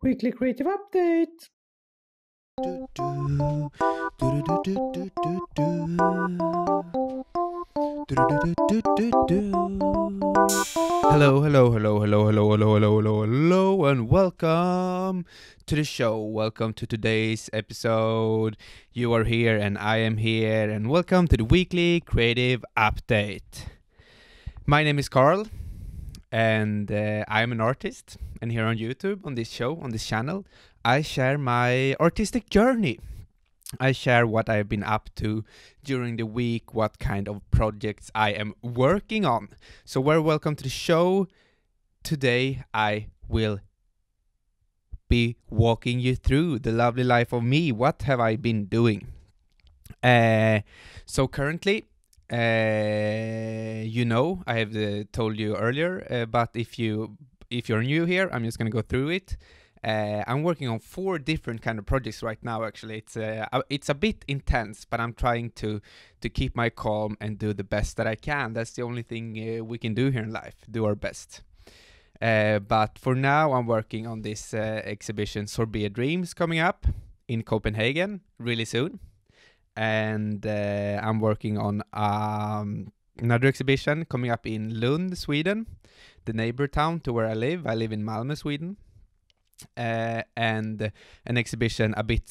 Weekly Creative Update. Hello, and welcome to the show. Welcome to today's episode. You are here, and I am here, and welcome to the weekly creative update. My name is Carl, and I am an artist. And here on YouTube, on this show, on this channel, I share my artistic journey. I share what I've been up to during the week, what kind of projects I am working on. So very welcome to the show. Today I will be walking you through the lovely life of me. What have I been doing? So currently, I have told you earlier, but if you're new here, I'm just gonna go through it. I'm working on 4 different kind of projects right now. Actually, it's a bit intense, but I'm trying to keep my calm and do the best that I can. That's the only thing we can do here in life: do our best. But for now, I'm working on this exhibition Sorbet Dreams coming up in Copenhagen really soon, and I'm working on another exhibition coming up in Lund, Sweden, the neighbor town to where I live. I live in Malmö, Sweden. And an exhibition a bit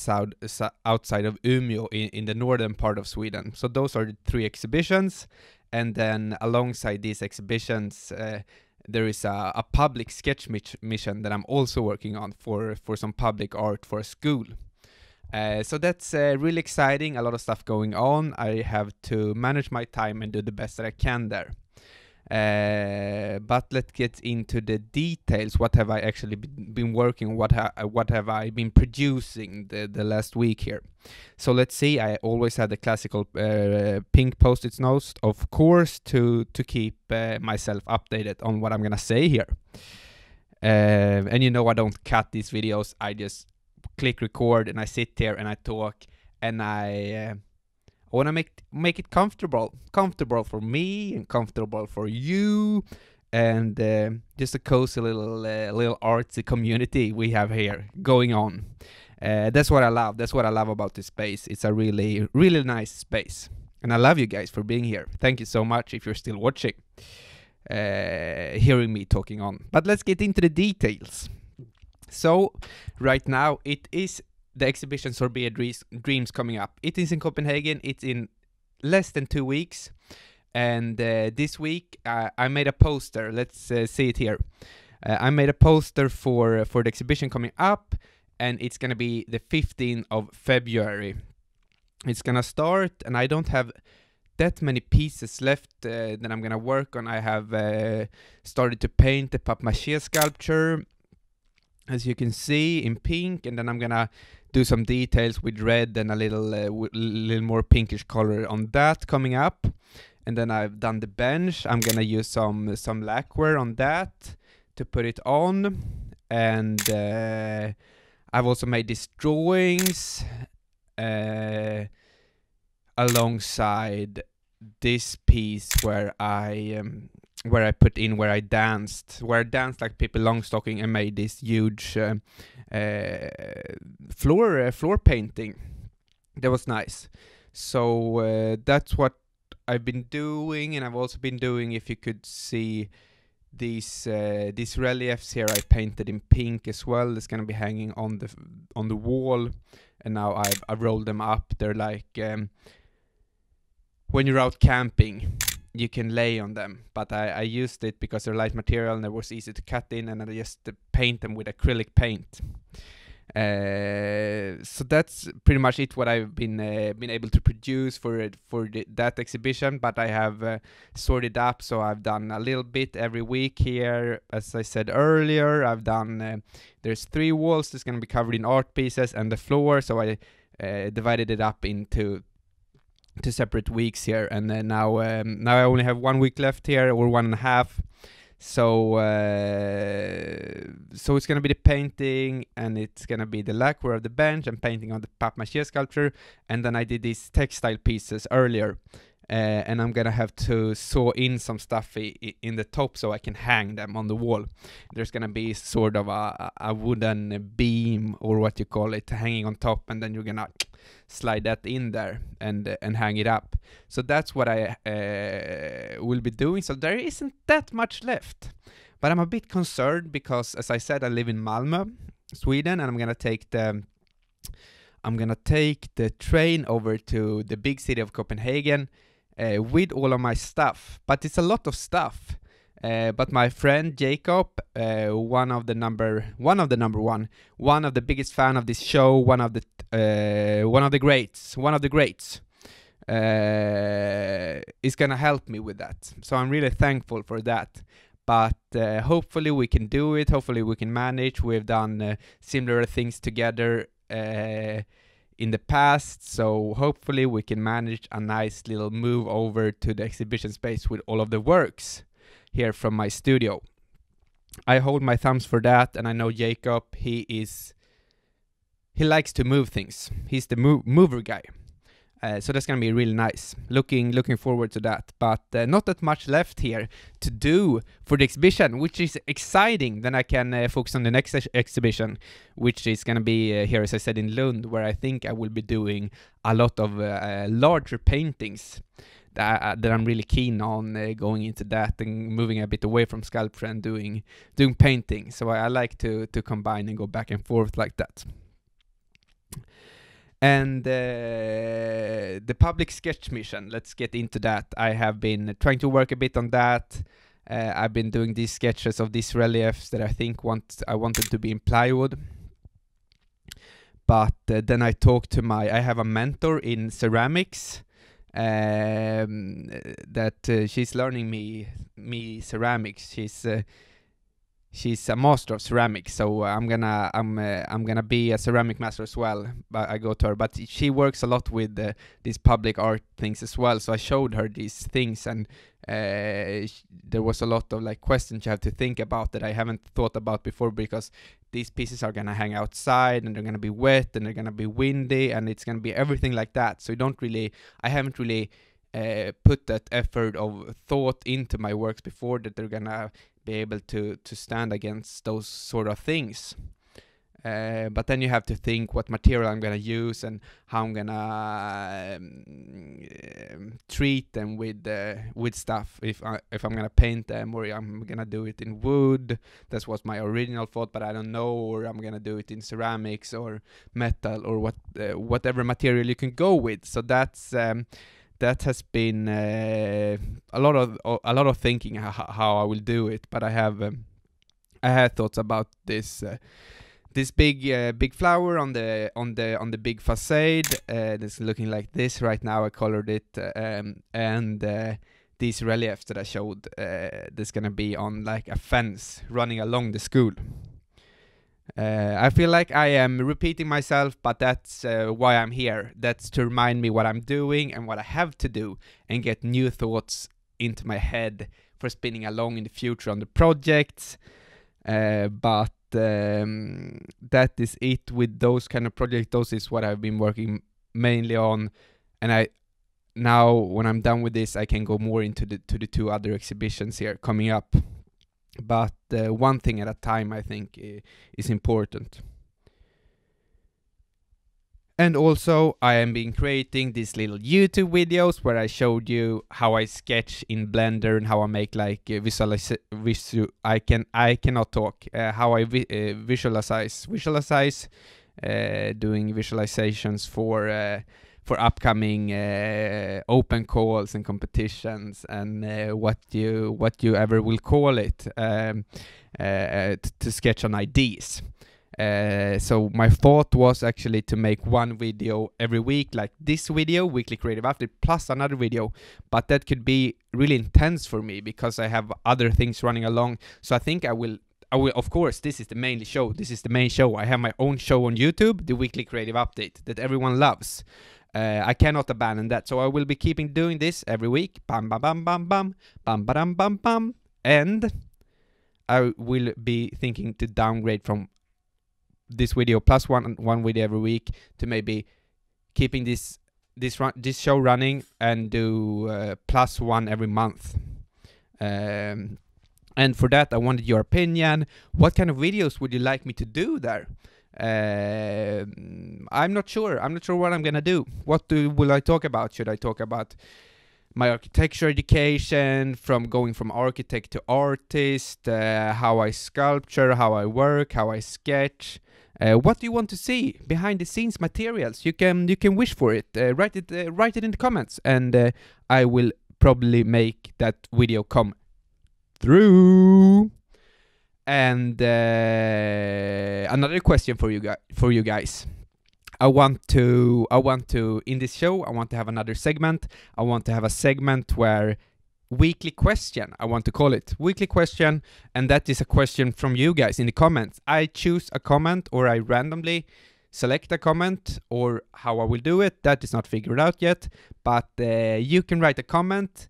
outside of Umeå in the northern part of Sweden. So those are the 3 exhibitions, and then alongside these exhibitions there is a public sketch mission that I'm also working on for some public art for a school. So that's really exciting, a lot of stuff going on. I have to manage my time and do the best that I can there. But let's get into the details. What have I actually been working on? What have I been producing the last week here? So let's see. I always had the classical pink post-it notes, of course, to keep myself updated on what I'm gonna say here. And I don't cut these videos. I just click record and I sit here and I talk, and I want to make it comfortable for me and comfortable for you, and just a cozy little artsy community we have here going on. That's what I love. That's what I love about this space. It's a really, really nice space, and I love you guys for being here. Thank you so much if you're still watching, hearing me talking on. But let's get into the details. So right now it is the exhibition Sorbet Dreams coming up. It is in Copenhagen. It's in less than 2 weeks. And this week I made a poster. Let's see it here. I made a poster for the exhibition coming up, and it's going to be the 15th of February. It's going to start, and I don't have that many pieces left that I'm going to work on. I have started to paint the papier-mâché sculpture, as you can see, in pink, and then I'm gonna do some details with red and a little more pinkish color on that coming up. And then I've done the bench. I'm gonna use some lacquer on that to put it on, and I've also made these drawings alongside this piece where I danced like Pippi Longstocking and made this huge floor painting. That was nice. So that's what I've been doing, and I've also been doing, if you could see these reliefs here, I painted in pink as well. It's gonna be hanging on the wall, and now I've rolled them up. They're like when you're out camping, you can lay on them, but I used it because they're light material and it was easy to cut in, and I just paint them with acrylic paint. So that's pretty much it, what I've been able to produce for that exhibition. But I have sorted up, so I've done a little bit every week here. As I said earlier, I've done there's 3 walls that's going to be covered in art pieces, and the floor, so I divided it up into 2 separate weeks here, and then now I only have 1 week left here, or 1.5. So it's gonna be the painting, and it's gonna be the lacquer of the bench and painting on the papier-mâché sculpture, and then I did these textile pieces earlier, and I'm gonna have to saw in some stuff in the top so I can hang them on the wall. There's gonna be sort of a wooden beam, or what you call it, hanging on top, and then you're gonna slide that in there and hang it up. So that's what I will be doing. So there isn't that much left, but I'm a bit concerned because, as I said, I live in Malmö, Sweden, and I'm gonna take the train over to the big city of Copenhagen with all of my stuff. But it's a lot of stuff. But my friend Jacob, one of the biggest fan of this show, one of the greats, is gonna help me with that. So I'm really thankful for that. But hopefully we can do it. Hopefully we can manage. We've done similar things together in the past, so hopefully we can manage a nice little move over to the exhibition space with all of the works here from my studio. I hold my thumbs for that, and I know Jacob, he likes to move things. He's the mover guy. So that's gonna be really nice. Looking forward to that. But not that much left here to do for the exhibition, which is exciting. Then I can focus on the next exhibition, which is gonna be here, as I said, in Lund, where I think I will be doing a lot of larger paintings. That I'm really keen on going into that and moving a bit away from sculpture and doing painting. So I like to combine and go back and forth like that. And the public sketch mission, let's get into that. I have been trying to work a bit on that. I've been doing these sketches of these reliefs that I think I wanted to be in plywood. But then I talked to I have a mentor in ceramics, that she's learning me ceramics. She's a master of ceramics, so I'm gonna be a ceramic master as well. But I go to her, but she works a lot with these public art things as well. So I showed her these things, and there was a lot of like questions you have to think about that I haven't thought about before, because these pieces are gonna hang outside, and they're gonna be wet, and they're gonna be windy, and it's gonna be everything like that. So I haven't really put that effort of thought into my works before, that they're gonna be able to stand against those sort of things. But then you have to think what material I'm gonna use and how I'm gonna treat them with stuff. If I'm gonna paint them, or I'm gonna do it in wood. That was my original thought, but I don't know. Or I'm gonna do it in ceramics or metal, or whatever material you can go with. So that has been a lot of thinking how I will do it. But I had thoughts about this big flower on the big facade. It's looking like this right now. I colored it, and these reliefs that I showed. That's gonna be on like a fence running along the school. I feel like I am repeating myself, but that's why I'm here. That's to remind me what I'm doing and what I have to do, and get new thoughts into my head for spinning along in the future on the projects. But that is it with those kind of projects. Those is what I've been working mainly on, and now when I'm done with this, I can go more into the two other exhibitions here coming up. But one thing at a time, I think, is important. And also, I am been creating these little YouTube videos where I showed you how I sketch in Blender and how I make like I cannot talk. How I visualize doing visualizations for upcoming open calls and competitions, and what you ever will call it, to sketch on ideas. So my thought was actually to make one video every week, like this video, Weekly Creative Update, plus another video. But that could be really intense for me because I have other things running along. So I think I will, of course, this is the main show. I have my own show on YouTube, the Weekly Creative Update, that everyone loves. I cannot abandon that, so I will be keeping doing this every week. Bam, bam, bam, bam, bam, bam, bam, bam, bam, and I will be thinking to downgrade from this video plus one video every week to maybe keeping this this show running and do +1 every month. And for that, I wanted your opinion. What kind of videos would you like me to do there? I'm not sure. I'm not sure what I'm gonna do. Will I talk about? Should I talk about my architecture education, from going from architect to artist, how I sculpture, how I work, how I sketch? What do you want to see? Behind the scenes materials. You can wish for it. Write it in the comments, and I will probably make that video come through. And another question for you guys. I want to in this show, I want to have another segment. I want to have a segment where weekly question, I want to call it weekly question, and that is a question from you guys in the comments. I choose a comment, or I randomly select a comment, or how I will do it, that is not figured out yet, but you can write a comment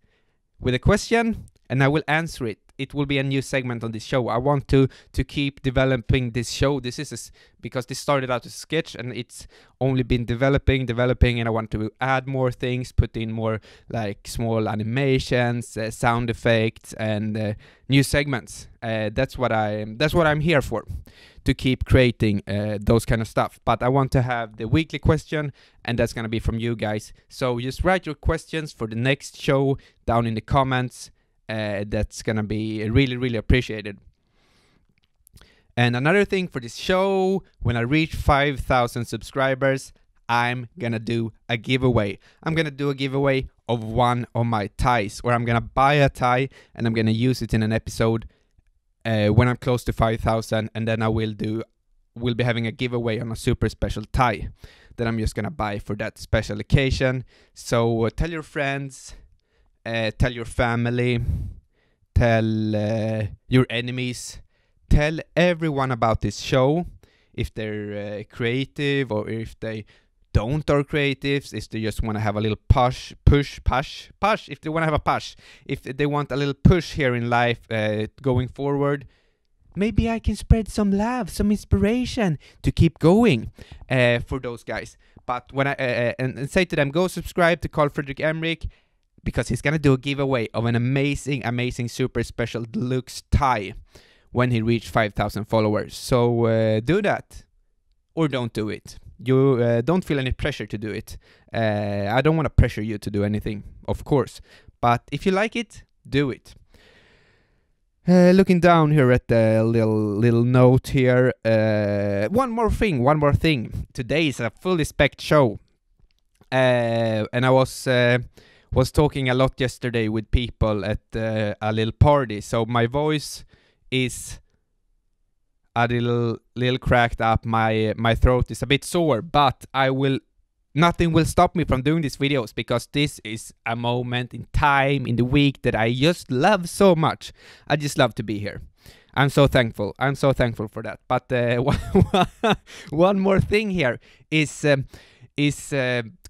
with a question and I will answer it. It will be a new segment on this show. I want to keep developing this show. This is because this started out as a sketch and it's only been developing, and I want to add more things, put in more like small animations, sound effects, and new segments. That's what I'm here for, to keep creating those kind of stuff. But I want to have the weekly question, and that's gonna be from you guys. So just write your questions for the next show down in the comments. That's gonna be really, really appreciated. And another thing for this show, when I reach 5,000 subscribers, I'm gonna do a giveaway. I'm gonna do a giveaway of one of my ties, or I'm gonna buy a tie and I'm gonna use it in an episode when I'm close to 5,000, and then we'll be having a giveaway on a super special tie that I'm just gonna buy for that special occasion. So tell your friends, tell your family, tell your enemies, tell everyone about this show, if they're creative, or if they don't are creatives, if they just want to have a little push, if they want to have a push, if they want a little push here in life going forward. Maybe I can spread some love, some inspiration to keep going for those guys. But when I and say to them, go subscribe to Carl Fredrik Emmerich, because he's gonna do a giveaway of an amazing super special deluxe tie when he reaches 5,000 followers. So do that, or don't do it. You don't feel any pressure to do it. I don't want to pressure you to do anything, of course, but if you like it, do it. Looking down here at the little note here, one more thing. Today is a fully spec'd show, and I was talking a lot yesterday with people at a little party, so my voice is a little cracked up. My throat is a bit sore, but nothing will stop me from doing these videos, because this is a moment in time in the week that I just love so much. I just love to be here. I'm so thankful for that. But one more thing here is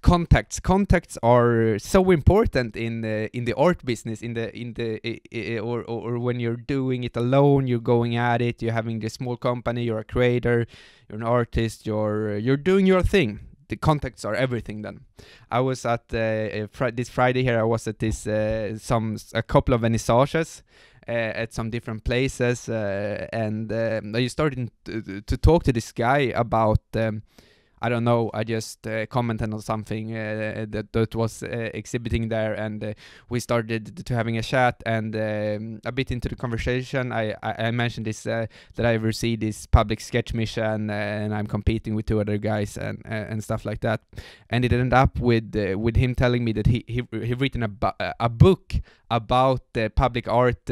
contacts. Contacts are so important in the art business, or when you're doing it alone, you're going at it, you're having this small company, you're a creator, you're an artist, you're doing your thing. The contacts are everything. Then I was at this Friday here, I was at this a couple of vernissages at some different places, and I started to talk to this guy about I don't know, I just commented on something that was exhibiting there, and we started to having a chat, and a bit into the conversation, I mentioned this, that I received this public sketch mission, and I'm competing with two other guys, and stuff like that. And it ended up with him telling me that he written a book about public art,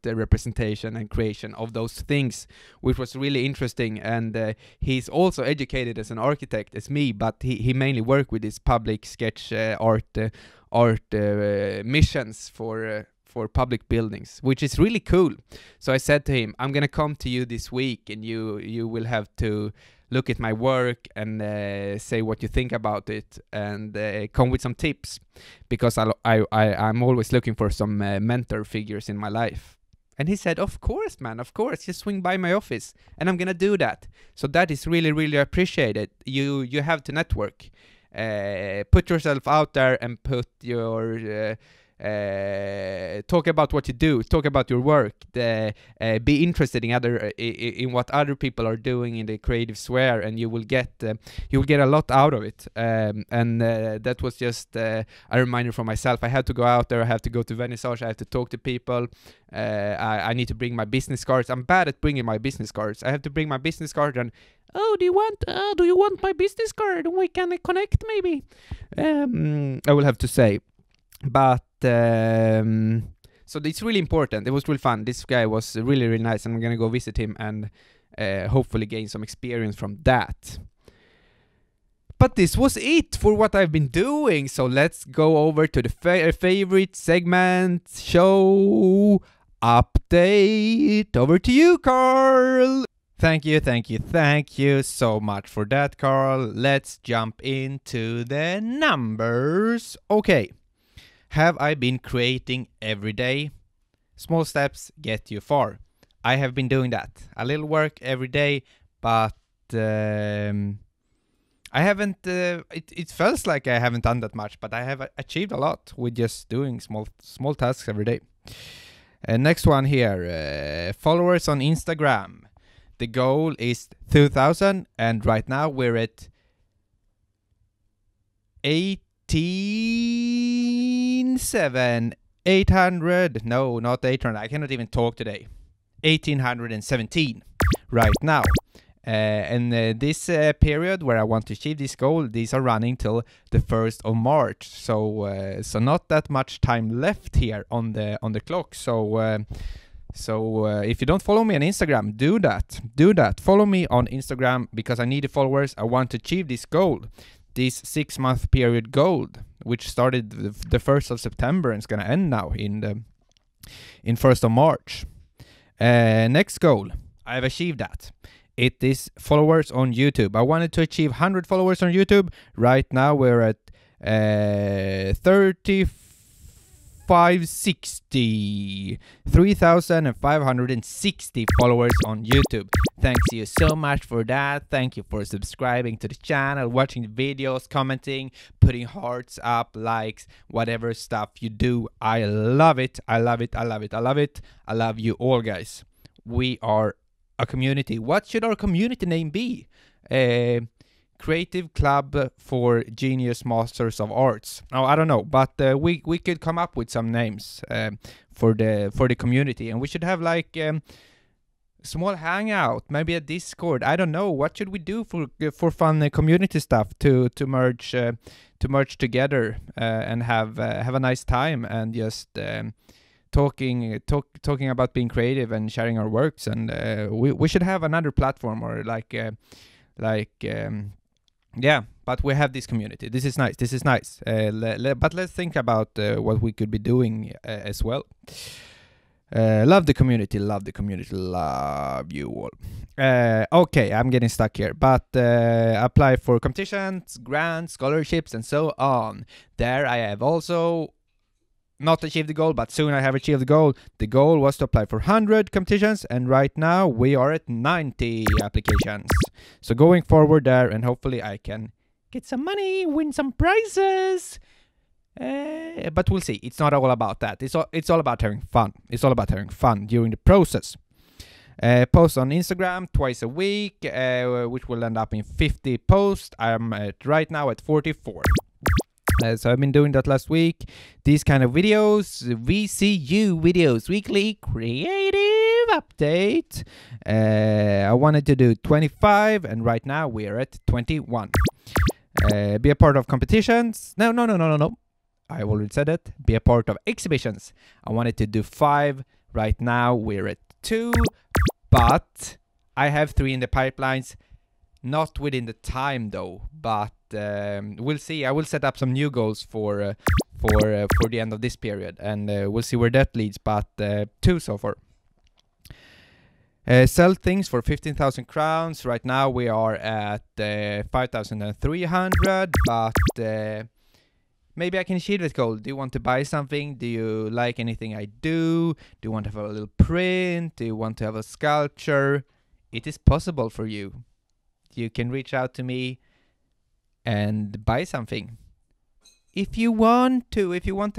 representation and creation of those things, which was really interesting. And he's also educated as an architect as me, but he mainly worked with this public sketch art missions for public buildings, which is really cool. So I said to him, I'm gonna come to you this week, and you will have to look at my work and say what you think about it, and come with some tips, because I'm always looking for some mentor figures in my life. And he said, of course, man, of course, just swing by my office, and I'm gonna do that. So that is really, really appreciated. You have to network. Put yourself out there and put your talk about what you do, talk about your work, be interested in what other people are doing in the creative sphere, and you will get a lot out of it. And that was just a reminder for myself. I have to go out there, I have to go to vernissage, I have to talk to people. I need to bring my business cards. I'm bad at bringing my business cards. I have to bring my business card and, oh, do you want my business card? We can connect maybe. I will have to say. But so it's really important. It was really fun. This guy was really, really nice. I'm gonna go visit him and hopefully gain some experience from that. But this was it for what I've been doing. So let's go over to the favorite segment, show update. Over to you, Carl. Thank you so much for that, Carl. Let's jump into the numbers. Okay. Have I been creating every day? Small steps get you far. I have been doing that. A little work every day, but I haven't, it feels like I haven't done that much, but I have achieved a lot with just doing small tasks every day. Next one here, followers on Instagram. The goal is 2,000, and right now we're at 800, no, not 800, I cannot even talk today, 1817 right now. And this period where I want to achieve this goal, these are running till the 1st of March, so not that much time left here on the clock. So if you don't follow me on Instagram, do that. Follow me on Instagram, because I need the followers. I want to achieve this goal, this 6-month period goal, which started the 1st of September and is going to end now in 1st of March. Next goal, I've achieved that. It is followers on YouTube. I wanted to achieve 100 followers on YouTube. Right now we're at 3,560 followers on YouTube. Thanks you so much for that. Thank you for subscribing to the channel, watching the videos, commenting, putting hearts up, likes, whatever stuff you do. I love it. I love you all, guys. We are a community. What should our community name be? Creative Club for Genius Masters of Arts. Oh, I don't know, but we could come up with some names for the community, and we should have like small hangout, maybe a Discord. I don't know. What should we do for fun community stuff to merge together and have a nice time and just talking about being creative and sharing our works. And we should have another platform, or yeah, but we have this community. This is nice. But let's think about what we could be doing as well. Love the community, love you all. Okay, I'm getting stuck here, but apply for competitions, grants, scholarships, and so on. There I have also not achieved the goal, but soon I have achieved the goal. The goal was to apply for 100 competitions, and right now we are at 90 applications. So going forward there, and hopefully I can get some money, win some prizes. But we'll see. It's not all about that. It's all about having fun. It's all about having fun during the process. Post on Instagram twice a week, which will end up in 50 posts. I'm right now at 44. So I've been doing that last week. These kind of videos, VCU videos, weekly creative update. I wanted to do 25, and right now we're at 21. Be a part of competitions. No. I've already said it. Be a part of exhibitions. I wanted to do 5. Right now we're at 2, but I have 3 in the pipelines. Not within the time though, but we'll see. I will set up some new goals for the end of this period, and we'll see where that leads. But 2 so far. Sell things for 15,000 crowns. Right now we are at 5,300, but maybe I can achieve that goal. Do you want to buy something? Do you like anything I do? Do you want to have a little print? Do you want to have a sculpture? It is possible for you. You can reach out to me and buy something. If you want to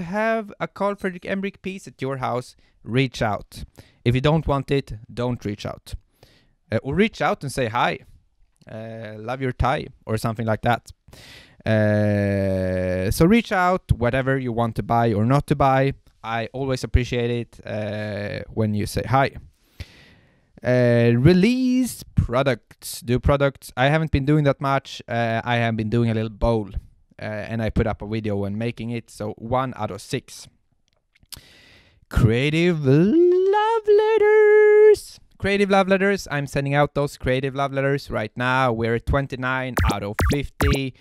have a Carl Fredrik Emmerich piece at your house, reach out. If you don't want it, don't reach out. Or reach out and say hi. Love your tie or something like that. So reach out, whatever you want to buy or not to buy. I always appreciate it when you say hi. Release products. Do products. I haven't been doing that much. I have been doing a little bowl. And I put up a video when making it. So 1 out of 6. Creative love letters. Creative love letters. I'm sending out those creative love letters right now. We're at 29 out of 50.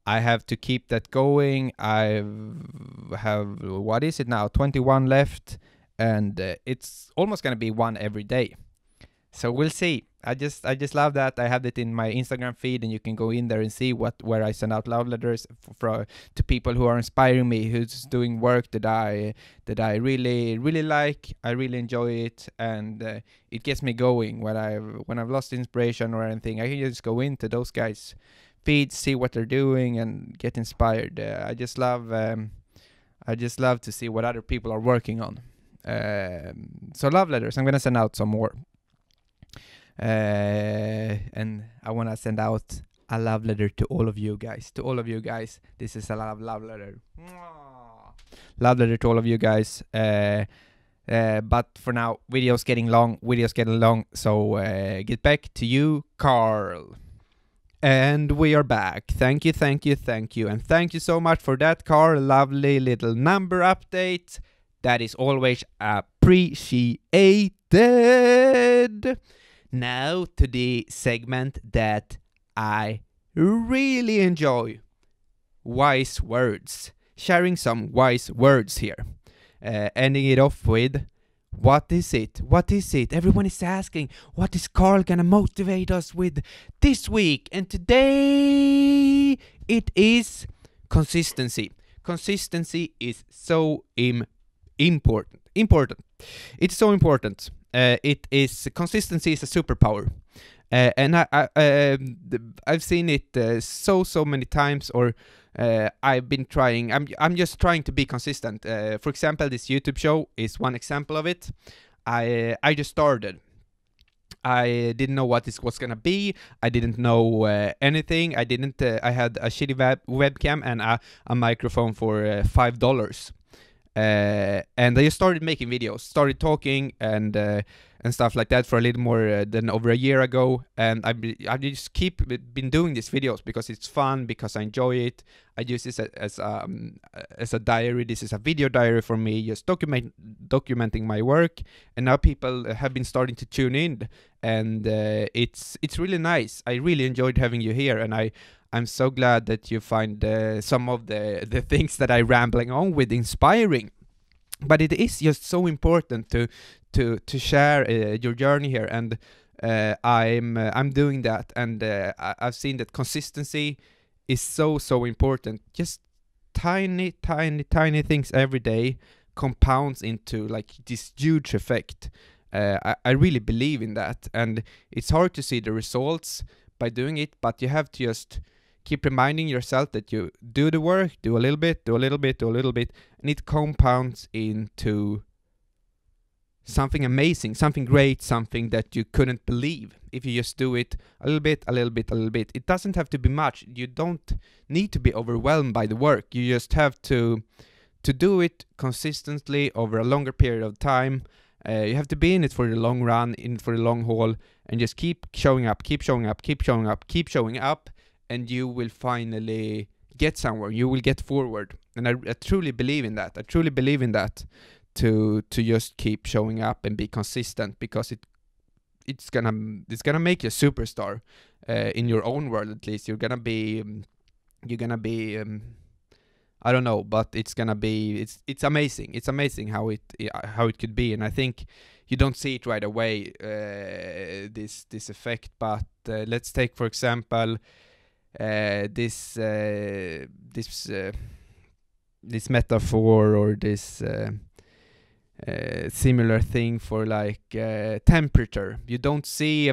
I have to keep that going. I have, what is it now? 21 left. And it's almost going to be one every day. So we'll see. I just love that. I have it in my Instagram feed, and you can go in there and see where I send out love letters to people who are inspiring me, who's doing work that I really like. I really enjoy it, and it gets me going. When I've lost inspiration or anything, I can just go into those guys' feeds, see what they're doing, and get inspired. I just love to see what other people are working on. So love letters. I'm gonna send out some more. And I want to send out a love letter to all of you guys. This is a love letter. Love letter to all of you guys. But for now, videos getting long. So get back to you, Carl. And we are back. Thank you. And thank you so much for that, Carl. Lovely little number update. That is always appreciated. Now to the segment that I really enjoy. Wise words. Sharing some wise words here. Ending it off with, what is it? Everyone is asking, what is Carl gonna motivate us with this week? And today it is consistency. Consistency is so important. It's so important. Consistency is a superpower, and I've seen it so many times. Or I've been trying. I'm just trying to be consistent. For example, this YouTube show is one example of it. I just started. I didn't know what this was gonna be. I didn't know anything. I had a shitty webcam and a microphone for $5. And I just started making videos, started talking and stuff like that for a little more than over a year ago. And I just been doing these videos because it's fun, because I enjoy it. I use this as a diary. This is a video diary for me, just documenting my work. And now people have been starting to tune in, and it's really nice. I really enjoyed having you here, and I'm so glad that you find some of the things that I'm rambling on with inspiring. But it is just so important to share your journey here, and I'm doing that, and I've seen that consistency is so important. Just tiny things every day compounds into like this huge effect. I really believe in that, and it's hard to see the results by doing it, but you have to just keep reminding yourself that you do the work, do a little bit, and it compounds into something amazing, something great, something that you couldn't believe if you just do it a little bit. It doesn't have to be much. You don't need to be overwhelmed by the work. You just have to do it consistently over a longer period of time. You have to be in it for the long run, in it for the long haul, and just keep showing up, and you will finally get somewhere. You will get forward. And I truly believe in that. To just keep showing up and be consistent, because it's gonna make you a superstar in your own world. At least you're gonna be I don't know, but it's amazing. It's amazing how it could be. And I think you don't see it right away, this effect. But let's take, for example, this this metaphor or this similar thing for like temperature. You don't see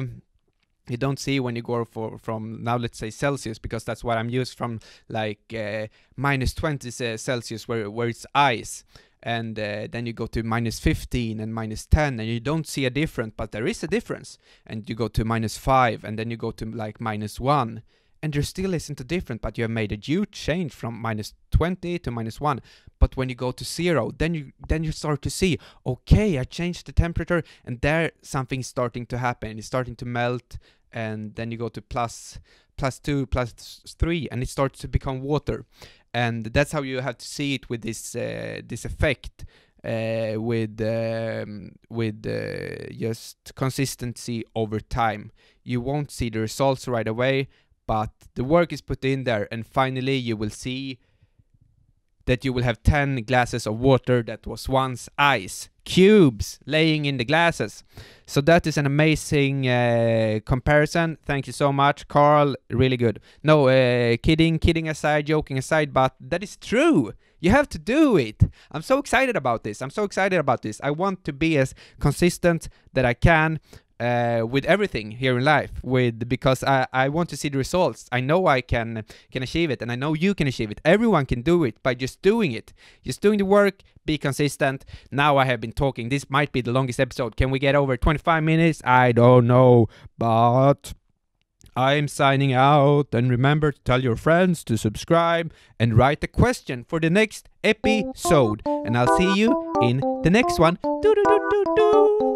when you go from now, let's say Celsius, because that's what I'm used from, like -20 Celsius where it's ice, and then you go to -15 and -10 and you don't see a difference, but there is a difference. And you go to -5 and then you go to like -1 and there still isn't a difference, but you have made a huge change from -20 to -1. But when you go to 0, then you start to see, okay, I changed the temperature, and there something's starting to happen. It's starting to melt, and then you go to +2, +3, and it starts to become water. And that's how you have to see it with this effect, with just consistency over time. You won't see the results right away, but the work is put in there, and finally you will see that you will have 10 glasses of water that was once ice cubes laying in the glasses. So that is an amazing comparison. Thank you so much, Carl. Really good. No, kidding aside, joking aside, but that is true. You have to do it. I'm so excited about this. I want to be as consistent that I can with everything here in life, because I want to see the results. I know I can achieve it, and I know you can achieve it. Everyone can do it by just doing it. Just doing the work, be consistent. Now I have been talking. This might be the longest episode. Can we get over 25 minutes? I don't know, but I'm signing out. And remember to tell your friends to subscribe and write a question for the next episode. And I'll see you in the next one. Do do do do do.